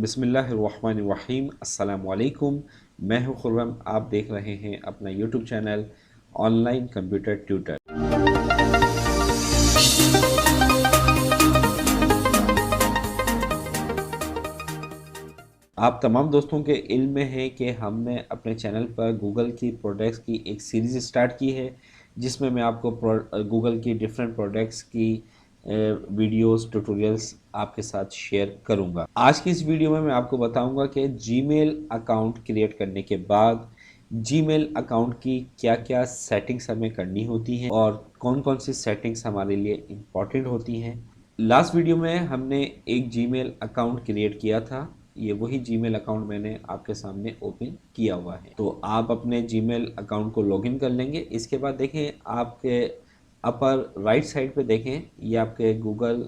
बिस्मिल्लाहिर्रहमानिर्रहीम। अस्सलाम वालेकुम। मैं हूं खुर्रम। आप देख रहे हैं अपना YouTube channel online computer tutor. आप तमाम दोस्तों के इल्म में है कि हमने अपने चैनल पर गूगल की प्रोडक्ट्स की एक सीरीज़ स्टार्ट की है, जिसमें मैं आपको गूगल की डिफरेंट प्रोडक्ट्स की वीडियोस ट्यूटोरियल्स आपके साथ शेयर करूंगा। आज की इस वीडियो में मैं आपको बताऊंगा कि जीमेल अकाउंट क्रिएट करने के बाद जीमेल अकाउंट की क्या क्या सेटिंग्स हमें करनी होती हैं और कौन कौन सी सेटिंग्स हमारे लिए इम्पॉर्टेंट होती हैं। लास्ट वीडियो में हमने एक जीमेल अकाउंट क्रिएट किया था। ये वही जीमेल अकाउंट मैंने आपके सामने ओपन किया हुआ है। तो आप अपने जीमेल अकाउंट को लॉगिन कर लेंगे। इसके बाद देखें आपके अपर राइट साइड पे देखें, ये आपके गूगल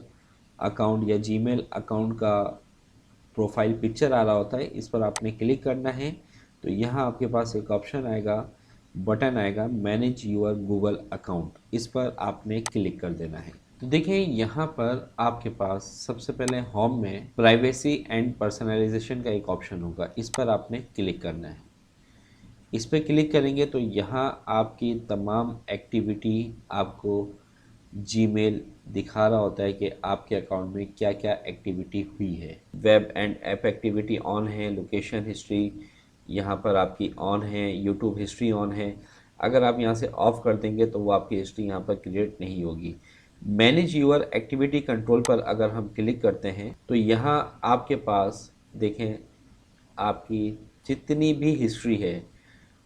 अकाउंट या जीमेल अकाउंट का प्रोफाइल पिक्चर आ रहा होता है। इस पर आपने क्लिक करना है। तो यहाँ आपके पास एक ऑप्शन आएगा, बटन आएगा मैनेज योर गूगल अकाउंट। इस पर आपने क्लिक कर देना है। तो देखिए यहाँ पर आपके पास सबसे पहले होम में प्राइवेसी एंड पर्सनलाइजेशन का एक ऑप्शन होगा। इस पर आपने क्लिक करना है। इस पर क्लिक करेंगे तो यहाँ आपकी तमाम एक्टिविटी आपको जीमेल दिखा रहा होता है कि आपके अकाउंट में क्या क्या एक्टिविटी हुई है। Web and app activity on है, लोकेशन हिस्ट्री यहाँ पर आपकी ऑन है, यूट्यूब हिस्ट्री ऑन है। अगर आप यहाँ से ऑफ कर देंगे तो वो आपकी हिस्ट्री यहाँ पर क्रिएट नहीं होगी। मैनेज यूर एक्टिविटी कंट्रोल पर अगर हम क्लिक करते हैं तो यहाँ आपके पास देखें आपकी जितनी भी हिस्ट्री है,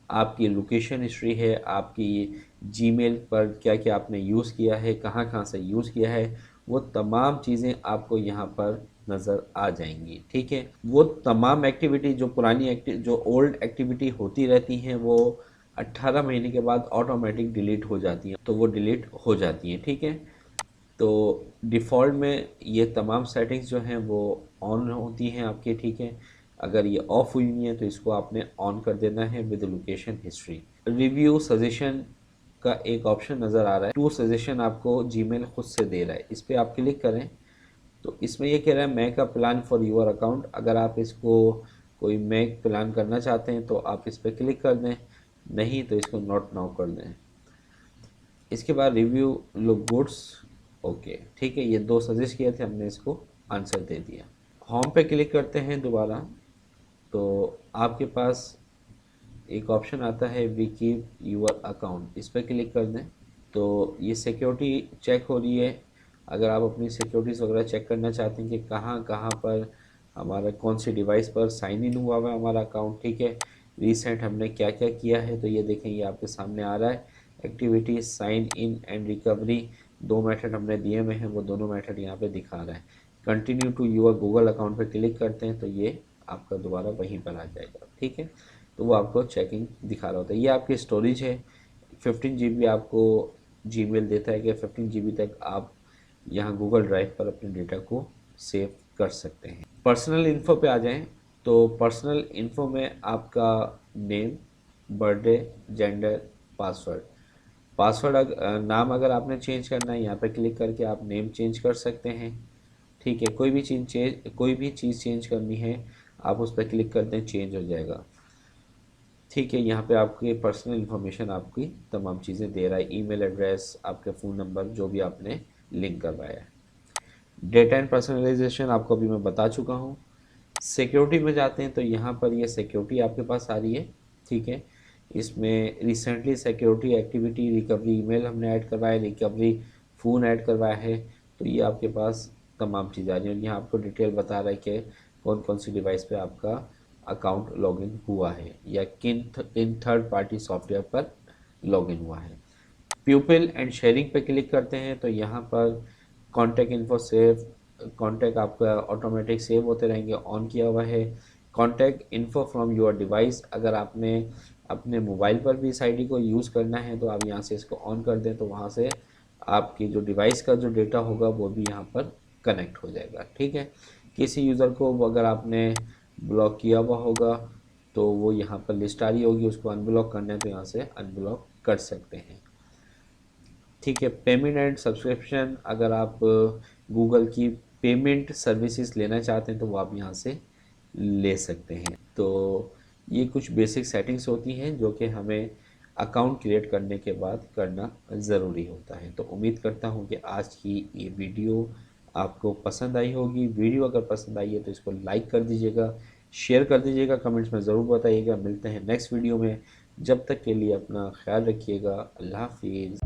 आपकी लोकेशन हिस्ट्री है, आपकी जीमेल पर क्या क्या आपने यूज़ किया है, कहाँ कहाँ से यूज़ किया है, वो तमाम चीज़ें आपको यहाँ पर नज़र आ जाएंगी। ठीक है, वो तमाम एक्टिविटी जो पुरानी जो ओल्ड एक्टिविटी होती रहती हैं वो 18 महीने के बाद ऑटोमेटिक डिलीट हो जाती हैं। तो वो डिलीट हो जाती हैं। ठीक है, तो डिफ़ॉल्ट में ये तमाम सेटिंग्स जो हैं वो ऑन होती हैं आपके। ठीक है, अगर ये ऑफ हुई हुई है तो इसको आपने ऑन कर देना है with location history. Review suggestion का एक ऑप्शन नज़र आ रहा है। टू सजेशन आपको जीमेल खुद से दे रहा है। इस पर आप क्लिक करें तो इसमें ये कह रहा है make a plan for your account. अगर आप इसको कोई मेक प्लान करना चाहते हैं तो आप इस पर क्लिक कर दें, नहीं तो इसको नॉट नाउ कर दें। इसके बाद रिव्यू लुक गुड्स, ओके ठीक है, ये दो सजेस्ट किए थे, हमने इसको आंसर दे दिया। होम पे क्लिक करते हैं दोबारा तो आपके पास एक ऑप्शन आता है वी कीप यूर अकाउंट। इस पर क्लिक कर दें तो ये सिक्योरिटी चेक हो रही है। अगर आप अपनी सिक्योरिटीज़ वगैरह चेक करना चाहते हैं कि कहाँ कहाँ पर हमारा कौन सी डिवाइस पर साइन इन हुआ हुआ है हमारा अकाउंट, ठीक है, रिसेंट हमने क्या क्या किया है, तो ये देखें ये आपके सामने आ रहा है। Activity sign in and recovery, दो मेथड हमने दिए हुए हैं, वो दोनों मेथड यहाँ पे दिखा रहा है। Continue to your Google account पर क्लिक करते हैं तो ये आपका दोबारा वहीं पर आ जाएगा। ठीक है, तो वो आपको चेकिंग दिखा रहा होता है। ये आपकी स्टोरेज है, 15 GB आपको जीमेल देता है कि 15 GB तक आप यहाँ गूगल ड्राइव पर अपने डेटा को सेव कर सकते हैं। पर्सनल इन्फो पे आ जाएं तो पर्सनल इन्फो में आपका name, birthday, gender, password. Password नाम अगर आपने चेंज करना है यहाँ पे क्लिक करके आप नेम चेंज कर सकते हैं। ठीक है, कोई भी चीज़ चेंज करनी है आप उस पर क्लिक करते हैं, चेंज हो जाएगा। ठीक है, यहाँ पे आपकी पर्सनल इन्फॉर्मेशन आपकी तमाम चीज़ें दे रहा है, ईमेल एड्रेस, आपके फ़ोन नंबर जो भी आपने लिंक करवाया है। डेटा एंड पर्सनलाइजेशन आपको अभी मैं बता चुका हूँ। सिक्योरिटी में जाते हैं तो यहाँ पर ये सिक्योरिटी आपके पास आ रही है। ठीक है, इसमें recently security activity, recovery email हमने ऐड करवाया है, रिकवरी फ़ोन ऐड करवाया है। तो ये आपके पास तमाम चीज़ें आ रही हैं और यहाँ आपको डिटेल बता रहा है कि कौन कौन सी डिवाइस पे आपका अकाउंट लॉगिन हुआ है या किन थर्ड पार्टी सॉफ्टवेयर पर लॉगिन हुआ है। प्यूपिल एंड शेयरिंग पे क्लिक करते हैं तो यहाँ पर कॉन्टैक्ट इन्फो सेव, कॉन्टैक्ट आपका ऑटोमेटिक सेव होते रहेंगे, ऑन किया हुआ है। Contact info from your device, अगर आपने अपने मोबाइल पर भी इस आईडी को यूज़ करना है तो आप यहाँ से इसको ऑन कर दें तो वहाँ से आपकी जो डिवाइस का जो डेटा होगा वो भी यहाँ पर कनेक्ट हो जाएगा। ठीक है, किसी यूज़र को अगर आपने ब्लॉक किया हुआ होगा तो वो यहाँ पर लिस्ट आ रही होगी, उसको अनब्लॉक करना है तो यहाँ से अनब्लॉक कर सकते हैं। ठीक है, पेमेंट एंड सब्सक्रिप्शन, अगर आप गूगल की पेमेंट सर्विसेज लेना चाहते हैं तो वो आप यहाँ से ले सकते हैं। तो ये कुछ बेसिक सेटिंग्स होती हैं जो कि हमें अकाउंट क्रिएट करने के बाद करना ज़रूरी होता है। तो उम्मीद करता हूँ कि आज की ये वीडियो आपको पसंद आई होगी। वीडियो अगर पसंद आई है तो इसको लाइक कर दीजिएगा, शेयर कर दीजिएगा, कमेंट्स में ज़रूर बताइएगा। मिलते हैं नेक्स्ट वीडियो में, जब तक के लिए अपना ख्याल रखिएगा। अल्लाह हाफिज़।